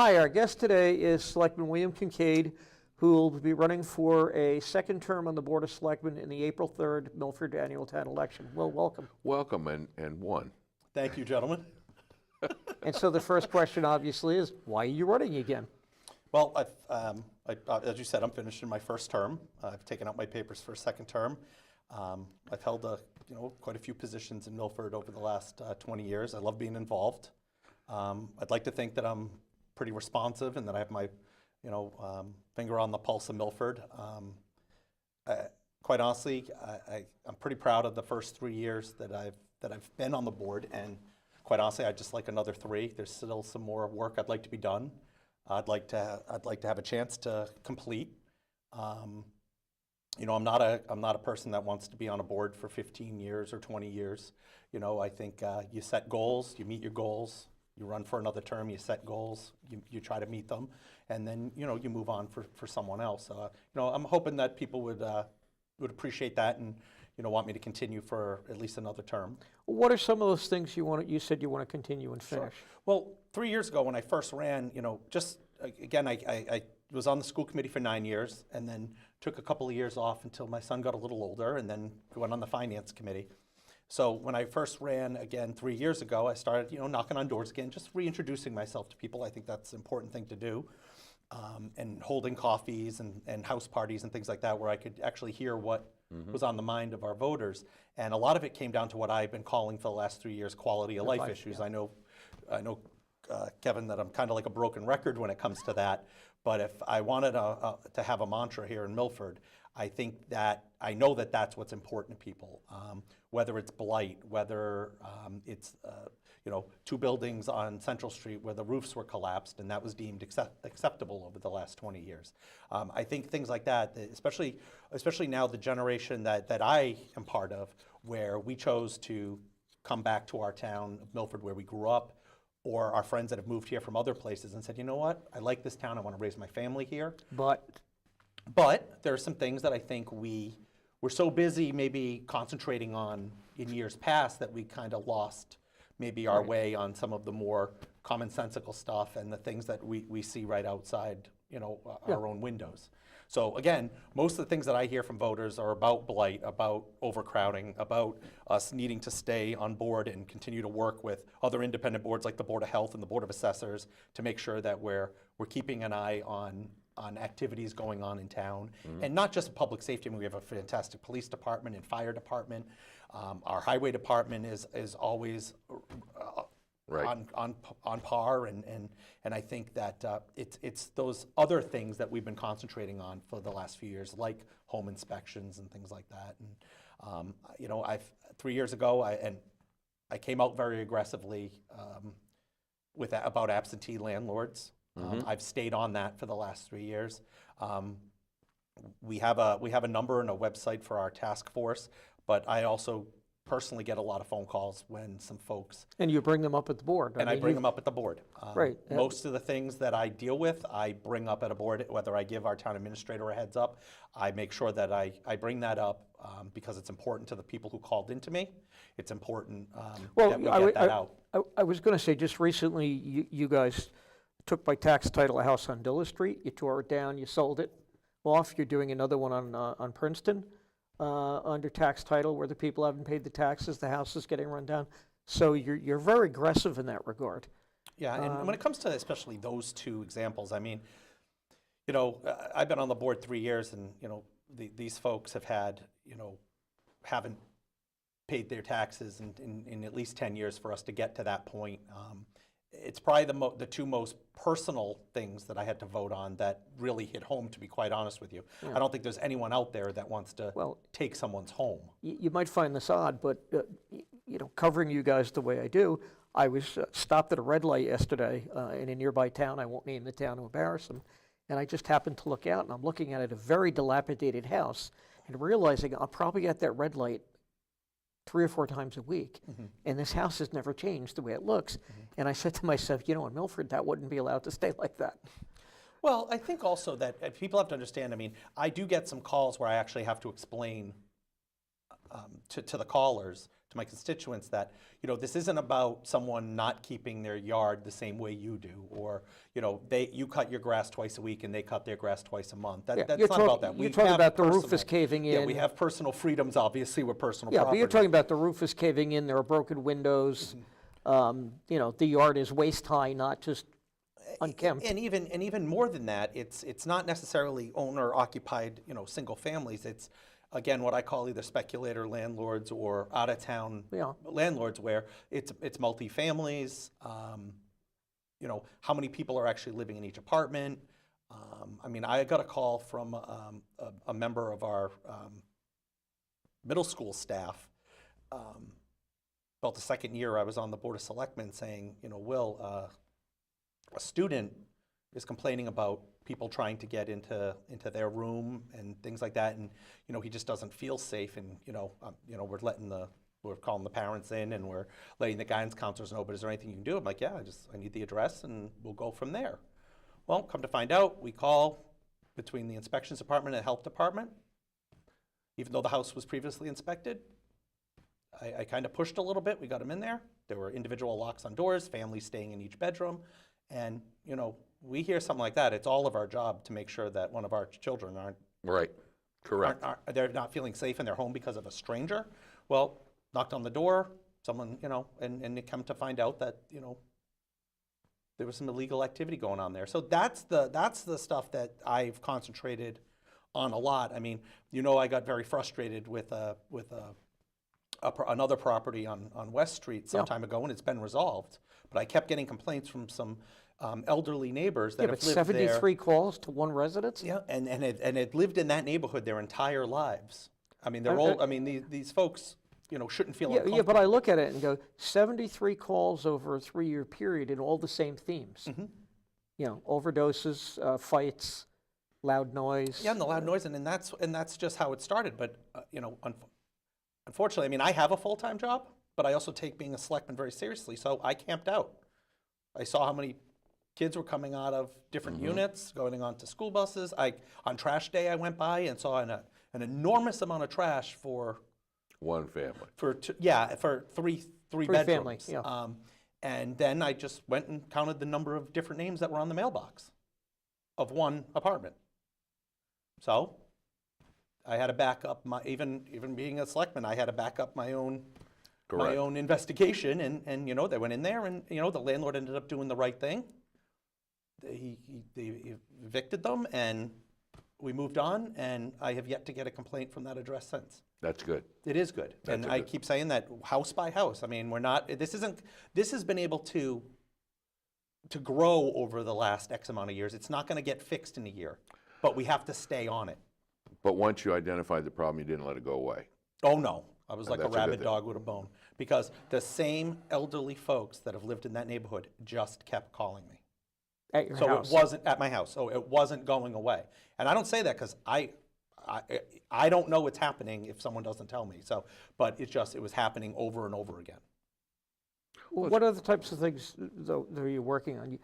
Hi, our guest today is Selectman William Kingkade, who will be running for a second term on the Board of Selectmen in the April 3rd Milford annual town election. Well, welcome. Welcome and one. Thank you, gentlemen. And so the first question, obviously, is why are you running again? Well, as you said, I'm finishing my first term. I've taken out my papers for a second term. I've held quite a few positions in Milford over the last 20 years. I love being involved. I'd like to think that I'm pretty responsive and that I have my finger on the pulse of Milford. Quite honestly, I'm pretty proud of the first 3 years that I've been on the board, and quite honestly, I'd just like another 3. There's still some more work I'd like to be done. I'd like to have a chance to complete. I'm not a person that wants to be on a board for 15 years or 20 years. I think you set goals, you meet your goals, you run for another term, you set goals, you try to meet them, and then you move on for someone else. I'm hoping that people would appreciate that and want me to continue for at least another term. What are some of those things you said you want to continue and finish? Sure. Well, 3 years ago when I first ran, I was on the school committee for 9 years and then took a couple of years off until my son got a little older, and then went on the finance committee. So when I first ran again 3 years ago, I started knocking on doors again, just reintroducing myself to people. I think that's an important thing to do. And holding coffees and house parties and things like that, where I could actually hear what was on the mind of our voters. And a lot of it came down to what I've been calling for the last 3 years, quality of life issues. Yeah. I know, Kevin, that I'm kind of like a broken record when it comes to that. But if I wanted to have a mantra here in Milford, I know that that's what's important to people. Whether it's blight, whether it's 2 buildings on Central Street where the roofs were collapsed and that was deemed acceptable over the last 20 years. I think things like that, especially now the generation that I am part of, where we chose to come back to our town of Milford where we grew up, or our friends that have moved here from other places and said, you know what, I like this town, I want to raise my family here. But there are some things that I think we're so busy maybe concentrating on in years past that we kind of lost maybe our way on some of the more commonsensical stuff and the things that we see right outside our own windows. So again, most of the things that I hear from voters are about blight, about overcrowding, about us needing to stay on board and continue to work with other independent boards like the Board of Health and the Board of Assessors to make sure that we're keeping an eye on activities going on in town. And not just public safety. I mean, we have a fantastic police department and fire department. Our highway department is always on par, and I think that it's those other things that we've been concentrating on for the last few years, like home inspections and things like that. And 3 years ago, I came out very aggressively about absentee landlords. I've stayed on that for the last 3 years. We have a number and a website for our task force, but I also personally get a lot of phone calls when some folks... And you bring them up at the board. I bring them up at the board. Right. Most of the things that I deal with, I bring up at a board, whether I give our town administrator a heads up. I make sure that I bring that up because it's important to the people who called into me. It's important that we get that out. I was going to say, just recently, you guys took by tax title a house on Dilla Street. You tore it down, you sold it off. You're doing another one on Princeton under tax title where the people haven't paid the taxes, the house is getting run down. So you're very aggressive in that regard. Yeah, and when it comes to especially those 2 examples, I mean, I've been on the board 3 years, and these folks haven't paid their taxes in at least 10 years for us to get to that point. It's probably the 2 most personal things that I had to vote on that really hit home, to be quite honest with you. Yeah. I don't think there's anyone out there that wants to take someone's home. You might find this odd, but covering you guys the way I do, I was stopped at a red light yesterday in a nearby town. I won't name the town to embarrass them. And I just happened to look out, and I'm looking at a very dilapidated house and realizing I'm probably at that red light 3 or 4 times a week, and this house has never changed the way it looks. And I said to myself, in Milford, that wouldn't be allowed to stay like that. Well, I think also that people have to understand, I mean, I do get some calls where I actually have to explain to the callers to my constituents that, you know, this isn't about someone not keeping their yard the same way you do, or, you know, you cut your grass twice a week and they cut their grass twice a month. Yeah, That's you're not talk- about that. You're We talking have about the roof personal- is caving in. Yeah, we have personal freedoms, obviously, with personal Yeah, property. but you're talking about the roof is caving in, there are broken windows, you know, the yard is waist high, not just unkempt. And even more than that, it's not necessarily owner occupied, you know, single families. It's, again, what I call either speculator landlords or out of town Yeah. landlords, where it's multi-families. You know, how many people are actually living in each apartment? I mean, I got a call from a member of our middle school staff about the second year I was on the Board of Selectmen, saying, you know, Will, a student is complaining about people trying to get into their room and things like that, and you know, he just doesn't feel safe, and you know, we're calling the parents in and we're letting the guidance counselors know, but is there anything you can do? I'm like, yeah, I need the address and we'll go from there. Well, come to find out, we call between the inspections department and the health department. Even though the house was previously inspected, I kind of pushed a little bit. We got them in there. There were individual locks on doors, families staying in each bedroom. And, you know, we hear something like that, it's all of our job to make sure that one of our children Right, correct. they're not feeling safe in their home because of a stranger. Well, knocked on the door, someone, you know, and they come to find out that, you know, there was some illegal activity going on there. So that's the stuff that I've concentrated on a lot. I mean, you know, I got very frustrated with another property on West Street some time ago, and it's been resolved. But I kept getting complaints from some elderly neighbors that Yeah, have but lived 73 calls to one residence? there. Yeah, and had lived in that neighborhood their entire lives. I mean, they're old. I mean, these folks, you know, shouldn't feel uncomfortable. Yeah, but I look at it and go, 73 calls over a 3-year period in all the same themes. You know, overdoses, fights, loud noise. Yeah, and the loud noise, and that's just how it started. But you know, unfortunately, I mean, I have a full-time job, but I also take being a selectman very seriously. So I camped out. I saw how many kids were coming out of different units, going on to school buses. On trash day, I went by and saw an enormous amount of trash for One family. for three Three bedrooms. family, yeah. And then I just went and counted the number of different names that were on the mailbox of one apartment. So I had to back up even being a selectman, I had to back up my own Correct. investigation, and you know, they went in there, and you know, the landlord ended up doing the right thing. They evicted them, and we moved on, and I have yet to get a complaint from that address since. That's good. It is good, and I keep saying that house by house. I mean, we're not. This has been able to grow over the last X amount of years. It's not going to get fixed in a year, but we have to stay on it. But once you identified the problem, you didn't let it go away. Oh no, I was like a that's a good rabid thing. dog with a bone, because the same elderly folks that have lived in that neighborhood just kept calling me. At your So house. it wasn't at my house. So it wasn't going away. And I don't say that because I don't know what's happening if someone doesn't tell me. So, but it was happening over and over again. What other types of things, though, are you working on?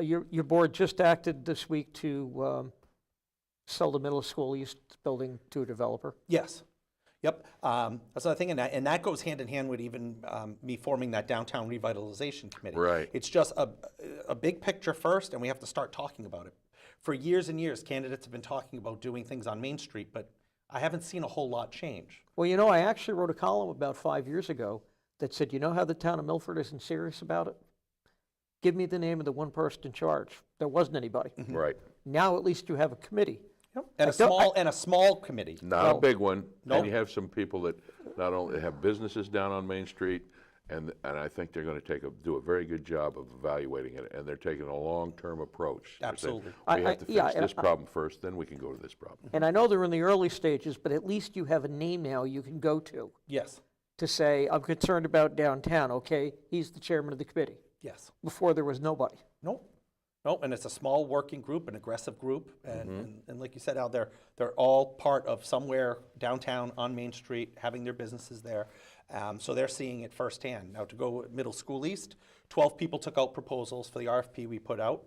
Your board just acted this week to sell the middle school east building to a developer. Yes. Yep. That's another thing, and that goes hand in hand with even me forming that downtown revitalization committee. Right. It's just a big picture first, and we have to start talking about it. For years and years, candidates have been talking about doing things on Main Street, but I haven't seen a whole lot change. Well, you know, I actually wrote a column about 5 years ago that said, you know how the town of Milford isn't serious about it? Give me the name of the one person in charge. There wasn't anybody. Right. Now at least you have a committee. Yep. And a small committee. Not Well, a big one. Nope. And you have some people that not only have businesses down on Main Street, and I think they're going to do a very good job of evaluating it, and they're taking a long-term approach. They're saying, Absolutely. we have to yeah, fix and this problem first, then we can go to this problem. And I know they're in the early stages, but at least you have a name now you can go to Yes. say, I'm concerned about downtown. Okay, he's the chairman of the committee. Yes. Before there was nobody. Nope. Nope. And it's a small working group, an aggressive group, and like you said, Al, they're all part of somewhere downtown on Main Street, having their businesses there. So they're seeing it firsthand. Now, to go middle school east, 12 people took out proposals for the RFP we put out.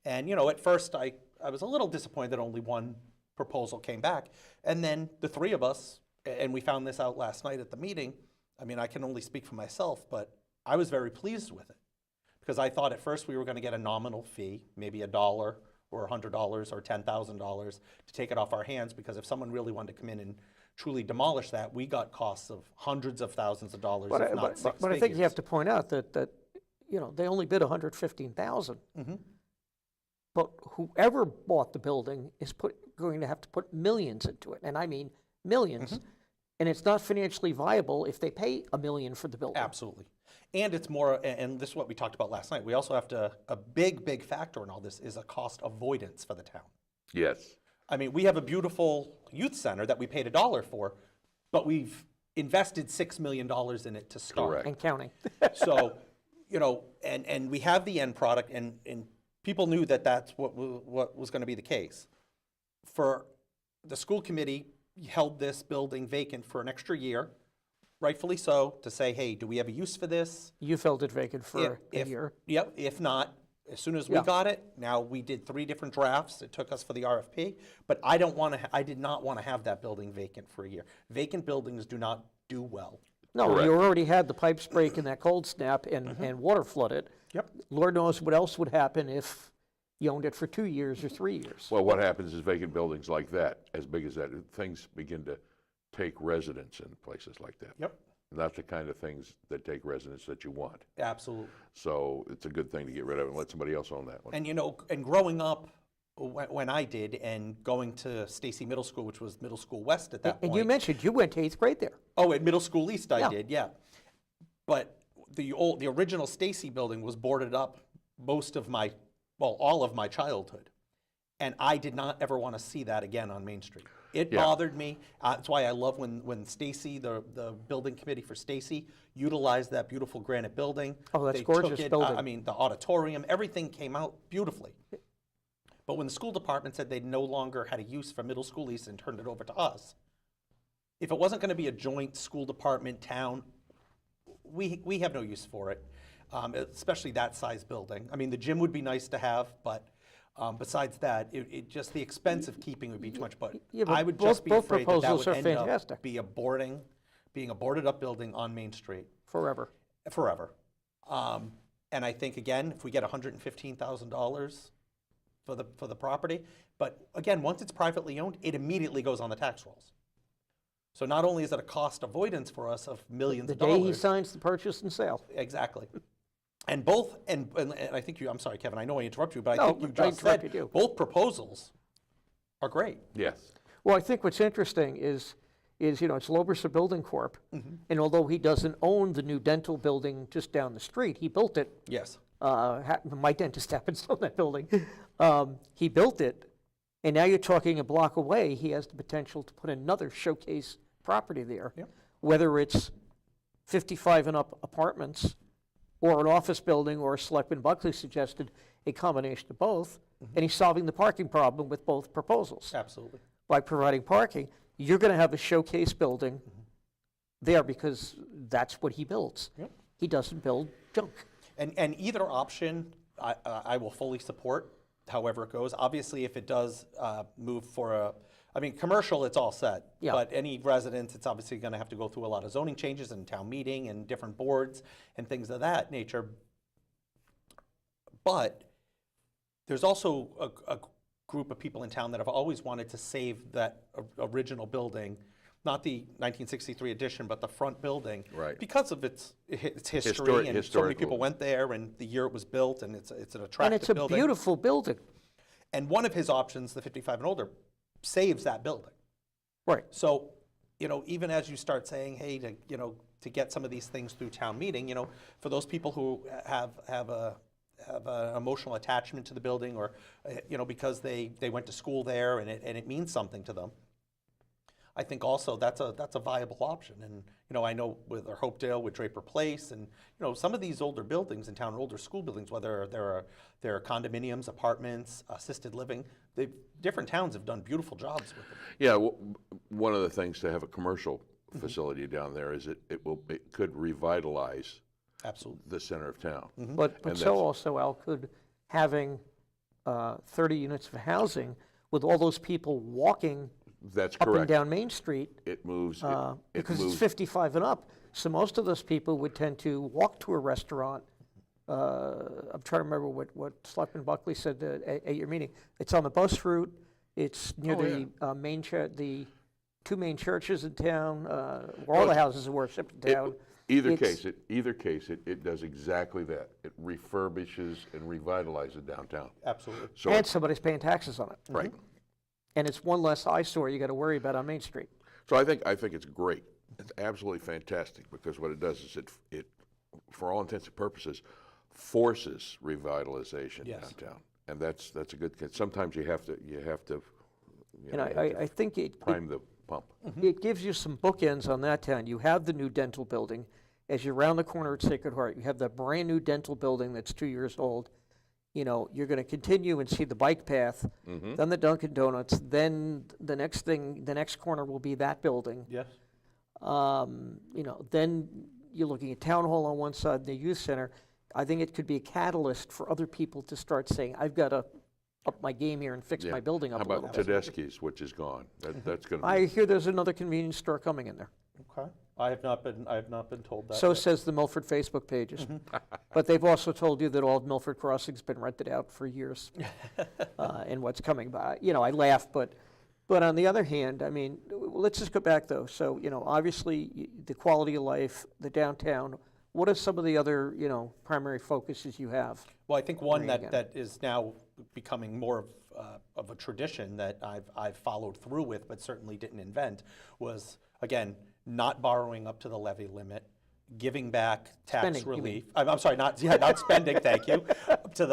And, you know, at first I was a little disappointed that only one proposal came back. And then the three of us, and we found this out last night at the meeting, I mean, I can only speak for myself, but I was very pleased with it. Because I thought at first we were going to get a nominal fee, maybe $1 or $100 or $10,000 to take it off our hands, because if someone really wanted to come in and truly demolish that, we got costs of hundreds of thousands of dollars, if not six But I think you have to point out that they only bid $115,000. But whoever bought the building is going to have to put millions into it, and I mean millions. And it's not financially viable if they pay $1 million for the building. Absolutely. And it's more, and this is what we talked about last night, we also have to, a big factor in all this is a cost avoidance for the town. Yes. I mean, we have a beautiful youth center that we paid $1 for, but we've invested $6 million in it to start. Correct. And counting. So, and we have the end product, and people knew that that's what was going to be the case. For the school committee held this building vacant for an extra year, rightfully so, to say, hey, do we have a use for this? You felt it vacant for a year. Yep, if not, as soon as we got it, now we did 3 different drafts. It took us for the RFP, but I did not want to have that building vacant for a year. Vacant buildings do not do well. No, Correct. you already had the pipes break and that cold snap and water flood it. Yep. Lord knows what else would happen if you owned it for 2 years or 3 years. Well, what happens is vacant buildings like that, as big as that, things begin to take residence in places like that. Yep. Not the kind of things that take residence that you want. Absolutely. So it's a good thing to get rid of it and let somebody else own that one. And and growing up, when I did, and going to Stacy Middle School, which was Middle School West at that point. And you mentioned you went to 8th grade there. Oh, at Middle School East I Yeah. did, yeah. But the original Stacy building was boarded up all of my childhood. And I did not ever want to see that again on Main Street. It Yeah. bothered me. That's why I love when Stacy, the building committee for Stacy, utilized that beautiful granite building. Oh, that's They gorgeous took it, building. I mean, the auditorium, everything came out beautifully. But when the school department said they no longer had a use for Middle School East and turned it over to us, if it wasn't going to be a joint school department town, we have no use for it, especially that size building. I mean, the gym would be nice to have, but besides that, it just the expense of keeping would be too much. But Yeah, but I would both- just be both afraid that proposals would are end fantastic. up being a boarded up building on Main Street Forever. forever. And I think again, if we get $115,000 for the property, but again, once it's privately owned, it immediately goes on the tax rolls. So not only is it a cost avoidance for us of millions The of day dollars. he signs the purchase and sale. Exactly. And both, and I think I'm sorry, Kevin, I know I interrupted you, but I No, think you I just said interrupted you. both proposals are great. Yes. Well, I think what's interesting is it's Loberser Building Corp. And although he doesn't own the new dental building just down the street, he built it. Yes. My dentist happens to own that building. He built it, and now you're talking a block away, he has the potential to put another showcase property there. Yep. Whether it's 55 and up apartments, or an office building, or Selectman Buckley suggested a combination of both, and he's solving the parking problem with both proposals. Absolutely. By providing parking, you're going to have a showcase building there because that's what he builds. Yep. He doesn't build junk. And either option, I will fully support, however it goes. Obviously, if it does move for commercial, it's all set. Yeah. But any residence, it's obviously going to have to go through a lot of zoning changes and town meeting and different boards and things of that nature. But there's also a group of people in town that have always wanted to save that original building, not the 1963 addition, but the front building. Right. Because of its history, and so many historical. people went there, and the year it was built, and it's an attractive And it's a building. beautiful building. And one of his options, the 55 and older, saves that building. Right. So, even as you start saying, hey, to get some of these things through town meeting, for those people who have an emotional attachment to the building, or because they went to school there and it means something to them, I think also that's a viable option. And I know with Hopedale, with Draper Place, and some of these older buildings in town, older school buildings, whether there are condominiums, apartments, assisted living, different towns have done beautiful jobs with them. Yeah, one of the things to have a commercial facility down there is it could revitalize Absolutely. the center of town. But And so that's- also, Al, could having 30 units of housing with all those people walking That's up and correct. down Main Street, It moves. because it's 55 and up, So most of those people would tend to walk to a restaurant. I'm trying to remember what Selectman Buckley said at your meeting. It's on the bus route. It's near the two main churches in town, where all the houses of worship in town. Either case, it does exactly that. It refurbishes and revitalizes downtown. Absolutely. So And somebody's paying taxes on it. right. And it's one less eyesore you got to worry about on Main Street. So I think it's great. It's absolutely fantastic because what it does is it for all intents and purposes, forces revitalization downtown, and that's a good. Sometimes you have to. And I think prime the pump. it gives you some bookends on that town. You have the new dental building. As you round the corner at Sacred Heart, you have that brand new dental building that's 2 years old. You know, you're going to continue and see the bike path, then the Dunkin' Donuts, then the next corner will be that building. Yes. You know, then you're looking at Town Hall on one side, the youth center. I think it could be a catalyst for other people to start saying, I've got to up my game here and fix my building up How a little about bit. Tedeschi's, which is gone? That's going to I be. hear there's another convenience store coming in there. Okay. I have not been told that. So yet. says the Milford Facebook pages. But they've also told you that all of Milford Crossing's been rented out for years and what's coming by. You know, I laugh, but on the other hand, I mean, let's just go back though. So, you know, obviously the quality of life, the downtown, what are some of the other, you know, primary focuses you have? Well, I think one Bring it that is now becoming more of a tradition that I've followed through with, but certainly didn't invent, was, again, not borrowing up to the levy limit, giving back tax Spending, you relief. I'm sorry, not spending. Thank you. Up to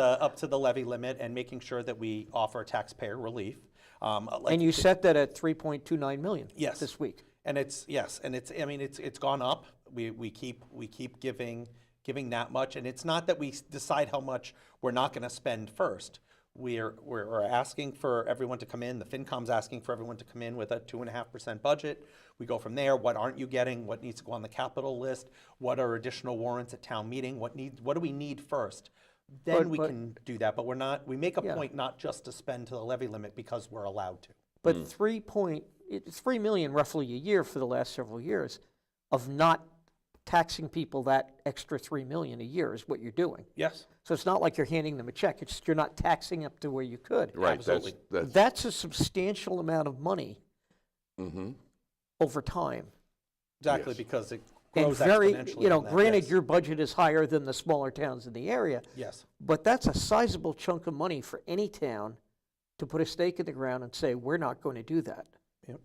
the levy limit, and making sure that we offer taxpayer relief. And you set that at 3.29 million Yes. this week. And it's I mean it's gone up. We keep giving that much, and it's not that we decide how much we're not going to spend first. We're asking for everyone to come in. The FinCom's asking for everyone to come in with a 2.5% budget. We go from there. What aren't you getting? What needs to go on the capital list? What are additional warrants at town meeting? What do we need first? Then we can do that. But we're not. We make a point not just to spend to the levy limit because we're allowed to. But it's 3 million roughly a year for the last several years of not taxing people. That extra 3 million a year is what you're doing. Yes. So it's not like you're handing them a check. It's you're not taxing up to where you could. Right. Absolutely. That's a substantial amount of money over time. Exactly, Yes. because it And grows very, exponentially. you know, from that, granted, yes. your budget is higher than the smaller towns in the area, Yes. but that's a sizable chunk of money for any town to put a stake in the ground and say, we're not going to do that. Yep.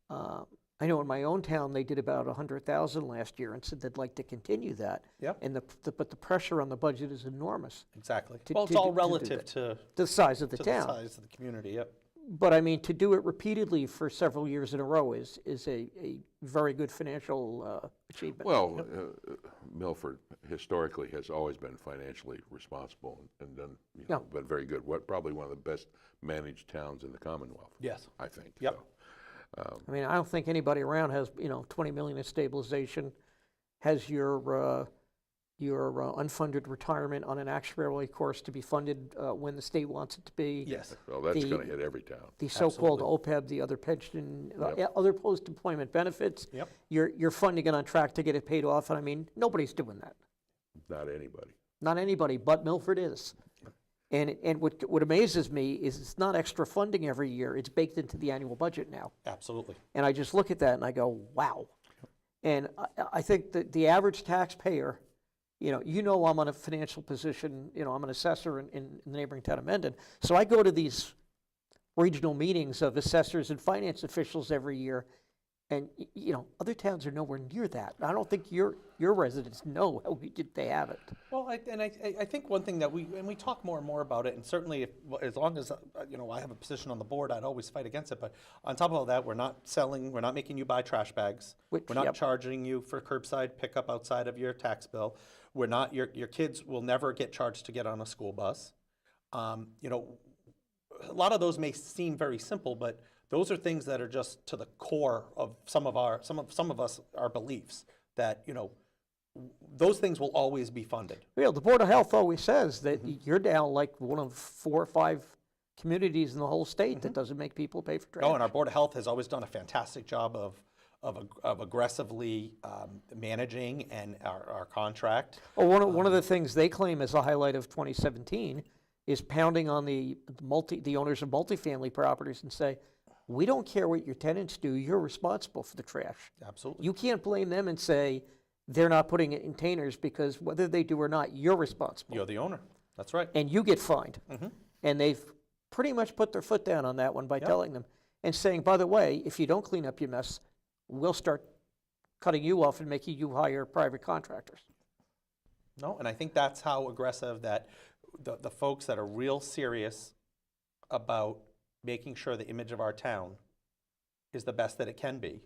I know in my own town, they did about 100,000 last year and said they'd like to continue that. Yep. And but the pressure on the budget is enormous. Exactly. To- Well, it's to all do relative that. to The size of the the town. size of the community. Yep. But I mean, to do it repeatedly for several years in a row is a very good financial achievement. Well, Milford historically has always been financially responsible and done, been very good. Probably one of the best managed towns in the Commonwealth. Yes. I think. Yep. So, I mean, I don't think anybody around has, 20 million in stabilization, has your unfunded retirement on an actuarial course to be funded when the state wants it to be. Yes. well, that's The- going to hit every town. The so-called OPEB, the other pension, other post-employment benefits. Yep. You're funding it on track to get it paid off, and I mean, nobody's doing that. Not anybody. Not anybody, but Milford is. And what amazes me is it's not extra funding every year, it's baked into the annual budget now. Absolutely. And I just look at that and I go, wow. And I think that the average taxpayer, I'm on a financial position, I'm an assessor in the neighboring town of Mendon. So I go to these regional meetings of assessors and finance officials every year. And, other towns are nowhere near that. I don't think your residents know how good they have it. Well, I think one thing that we talk more and more about it, and certainly as long as I have a position on the board, I'd always fight against it. But on top of all that, we're not making you buy trash bags. We're not charging you for curbside pickup outside of your tax bill. We're not your kids will never get charged to get on a school bus. A lot of those may seem very simple, but those are things that are just to the core of some of our beliefs that those things will always be funded. The Board of Health always says that you're now like one of 4 or 5 communities in the whole state that doesn't make people pay for trash. Oh, and our Board of Health has always done a fantastic job of aggressively managing and our contract. Well, one of the things they claim as a highlight of 2017 is pounding on the owners of multifamily properties and say, we don't care what your tenants do, you're responsible for the trash. Absolutely. You can't blame them and say they're not putting it in containers, because whether they do or not, you're responsible. You're the owner. That's right. And you get fined. Mm-hmm. And they've pretty much put their foot down on that one by telling them and saying, by the way, if you don't clean up your mess, we'll start cutting you off and making you hire private contractors. No, and I think that's how aggressive that the folks that are real serious about making sure the image of our town is the best that it can be,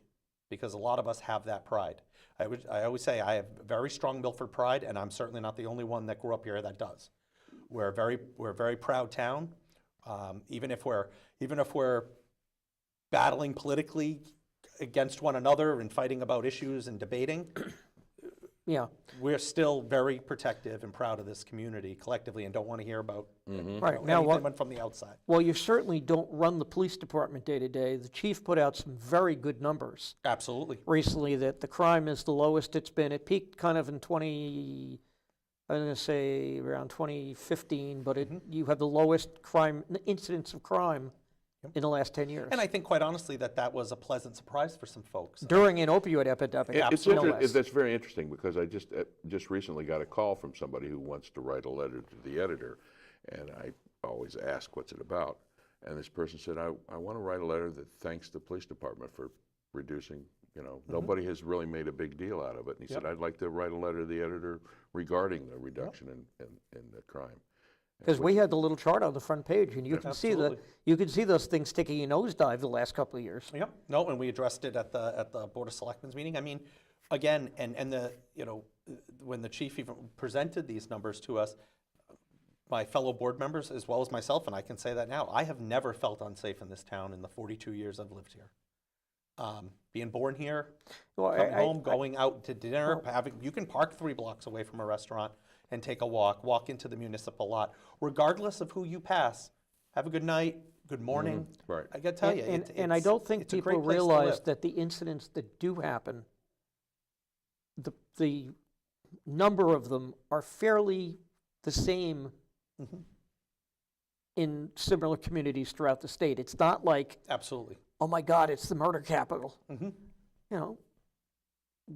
because a lot of us have that pride. I always say I have very strong Milford pride, and I'm certainly not the only one that grew up here that does. We're a very proud town, even if we're battling politically against one another and fighting about issues and debating. Yeah. We're still very protective and proud of this community collectively, and don't want to hear about Right. Now, anything from the outside. well, you certainly don't run the police department day to day. The chief put out some very good numbers Absolutely. recently that the crime is the lowest it's been. It peaked kind of in I'm going to say around 2015, but you have the lowest incidence of crime in the last 10 years. And I think, quite honestly, that was a pleasant surprise for some folks. During an opioid epidemic. no less. That's very interesting, because I just recently got a call from somebody who wants to write a letter to the editor, and I always ask, what's it about? And this person said, I want to write a letter that thanks the police department for reducing, nobody has really made a big deal out of it. And he said, I'd like to write a letter to the editor regarding the reduction in the crime. Because we had the little chart on the front page, and you can Absolutely. see those things taking a nosedive the last couple of years. Yep. No, and we addressed it at the Board of Selectmen's meeting. I mean, again, and the when the chief even presented these numbers to us, my fellow board members as well as myself, and I can say that now, I have never felt unsafe in this town in the 42 years I've lived here. Being born here, Well, coming home, going out to dinner, you can park 3 blocks away from a restaurant and take a walk into the municipal lot, regardless of who you pass. Have a good night, good morning. Right. I gotta tell you, And I don't think it's a people great place to realize live. that the incidents that do happen, the number of them are fairly the same in similar communities throughout the state. It's not like, Absolutely. oh my God, it's the murder capital.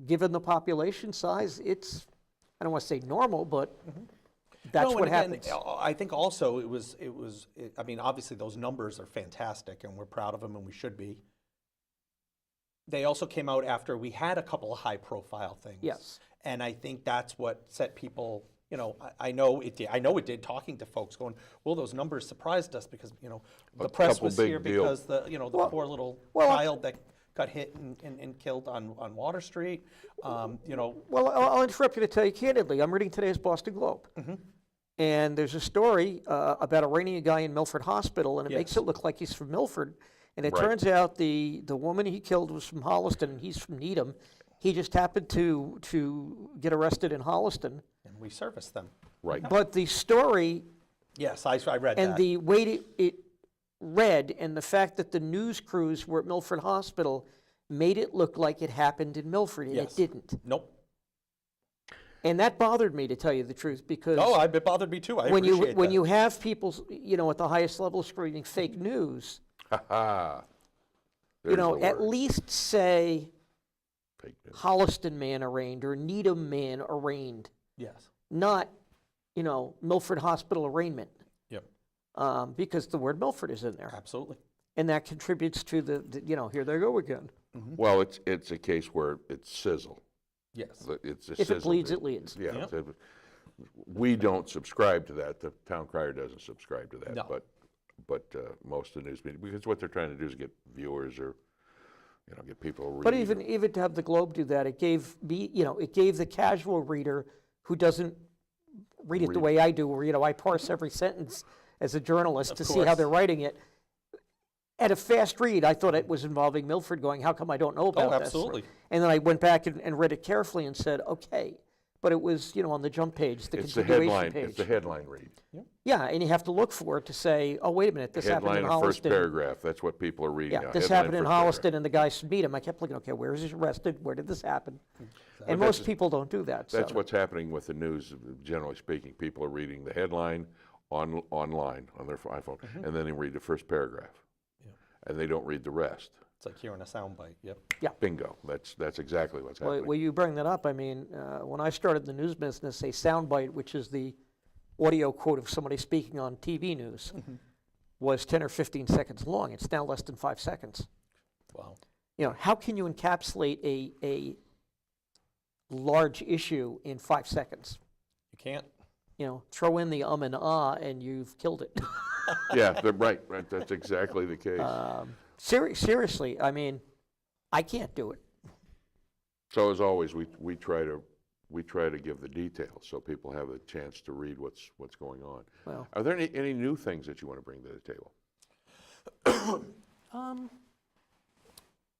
Given the population size, it's, I don't want to say normal, but that's No, what and again, happens. I think also I mean, obviously those numbers are fantastic and we're proud of them and we should be. They also came out after we had a couple of high profile things. Yes. And I think that's what set people, I know it did, talking to folks going, well, those numbers surprised us because, the press couple was big here deals. because the poor little well, child that got hit and killed on Water Street, Well, I'll interrupt you to tell you candidly. I'm reading today's Boston Globe. And there's a story about arraigning a guy in Milford Hospital, and it makes Yes. it look like he's from Milford. And it Right. turns out the woman he killed was from Holliston, and he's from Needham. He just happened to get arrested in Holliston. and we serviced them. Right. But the story Yes, I read and that. the way it read, and the fact that the news crews were at Milford Hospital made it look like it happened in Milford, and Yes. it didn't. Nope. And that bothered me, to tell you the truth, because Oh, it bothered me too. I when appreciate you that. you have people, at the highest level screaming fake news, Ha ha. at least say Fake news. Holliston man arraigned or Needham man arraigned, Yes. not, Milford Hospital arraignment, Yep. because the word Milford is in there. Absolutely. And that contributes to the here they go again. Well, it's a case where it's sizzle. Yes. It's a If it sizzle. bleeds, it leads. Yeah. Yep. so we don't subscribe to that. The town crier doesn't subscribe to that. No. But most of the news media, because what they're trying to do is get viewers or, get people reading. But even to have the Globe do that, it gave me, it gave the casual reader who doesn't read it the way I do, where, I parse every sentence as a journalist to see how course. they're writing it. At a fast read, I thought it was involving Milford, going, how come I don't know about this? absolutely. And then I went back and read it carefully and said, okay, but it was, on the jump page, the It's the continuation headline, page. it's the headline read. Yeah, and you have to look for it to say, oh, wait a minute, this happened Headline in of first Holliston. paragraph, that's what people are reading Yeah, now. this headline happened in first paragraph. Holliston, and the guy should meet him. I kept looking, okay, where is he arrested? Where did this happen? And But most that's- people don't do that. That's so. what's happening with the news, generally speaking. People are reading the headline online on their iPhone, and then they read the first paragraph. And they don't read the rest. It's like hearing a soundbite, yep. Bingo, that's exactly what's happening. Well, you bring that up. I mean, when I started in the news business, a soundbite, which is the audio quote of somebody speaking on TV news, was 10 or 15 seconds long. It's now less than 5 seconds. Wow. How can you encapsulate a large issue in 5 seconds? You can't. Throw in the and ah, and you've killed it. Yeah, they're right, that's exactly the case. Seriously, I mean, I can't do it. So as always, we try to give the details so people have a chance to read what's going on. Well, Are there any new things that you want to bring to the table?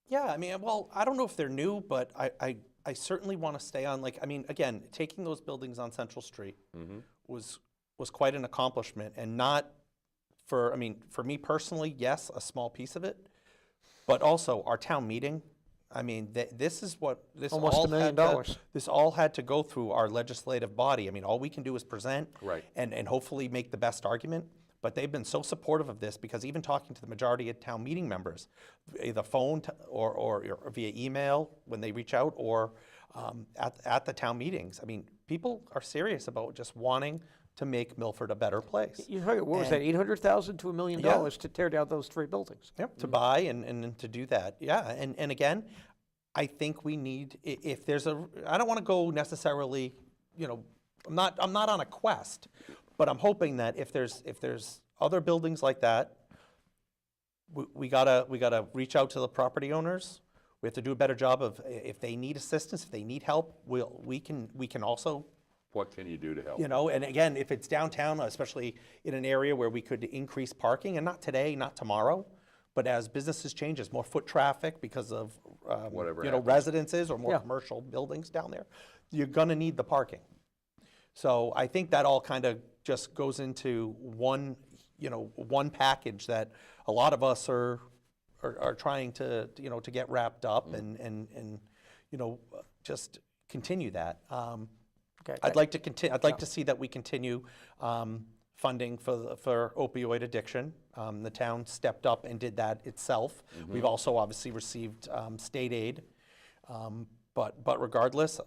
Yeah, I mean, well, I don't know if they're new, but I certainly want to stay on, again, taking those buildings on Central Street was quite an accomplishment, and not for me personally, yes, a small piece of it, but also our town meeting. I mean, this is what this Almost all $1 million. this all had to go through our legislative body. I mean, all we can do is present, Right. and hopefully make the best argument. But they've been so supportive of this, because even talking to the majority of town meeting members, either phone or via email when they reach out, or at the town meetings, I mean, people are serious about just wanting to make Milford a better place. You heard, what was that, And- $800,000 to $1 million Yeah. to tear down those 3 buildings? Yep, to buy and to do that. Yeah, and again, I think we need, if there's I don't want to go necessarily, I'm not on a quest, but I'm hoping that if there's other buildings like that, we gotta reach out to the property owners. We have to do a better job of, if they need assistance, if they need help, we can also, What can you do to help? and again, if it's downtown, especially in an area where we could increase parking, and not today, not tomorrow, but as businesses change, as more foot traffic because of, Whatever happens. residences or more Yeah. commercial buildings down there, you're gonna need the parking. So I think that all kind of just goes into one package that a lot of us are trying to get wrapped up and just continue that. Okay, I'd like to continue. I'd like to see that we continue funding for opioid addiction. The town stepped up and did that itself. We've also obviously received state aid, but regardless,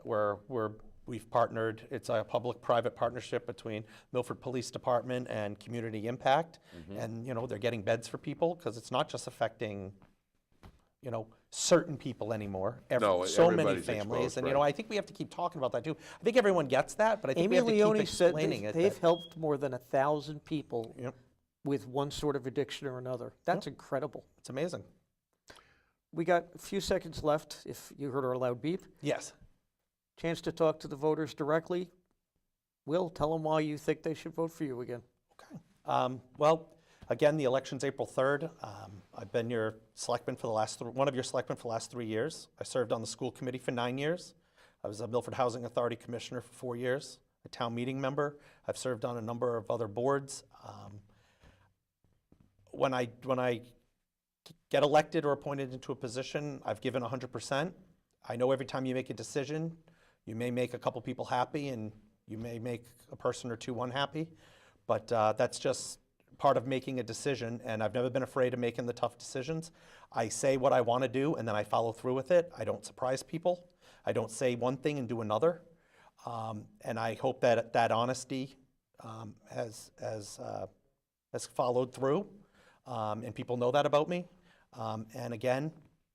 we've partnered. It's a public-private partnership between Milford Police Department and Community Impact, and they're getting beds for people, because it's not just affecting certain people anymore. No, So many everybody's families, exposed, and right. I think we have to keep talking about that too. I think everyone gets that, but I think Amy we have to Leone keep said explaining it. they've that- helped more than 1,000 people Yep. with one sort of addiction or another. That's incredible. It's amazing. We got a few seconds left, if you heard our loud beep. Yes. Chance to talk to the voters directly. Will, tell them why you think they should vote for you again. Okay. Well, again, the election's April 3rd. I've been your selectman for the last one of your selectmen for the last 3 years. I served on the school committee for 9 years. I was a Milford Housing Authority commissioner for 4 years, a town meeting member. I've served on a number of other boards. When I get elected or appointed into a position, I've given 100%. I know every time you make a decision, you may make a couple people happy and you may make a person or two unhappy, but that's just part of making a decision, and I've never been afraid of making the tough decisions. I say what I want to do, and then I follow through with it. I don't surprise people. I don't say one thing and do another, and I hope that that honesty has followed through, and people know that about me. And again,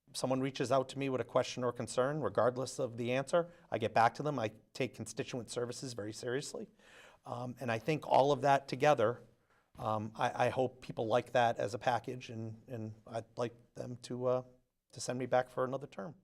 if someone reaches out to me with a question or concern, regardless of the answer, I get back to them. I take constituent services very seriously, and I think all of that together, I hope people like that as a package, and I'd like them to send me back for another term.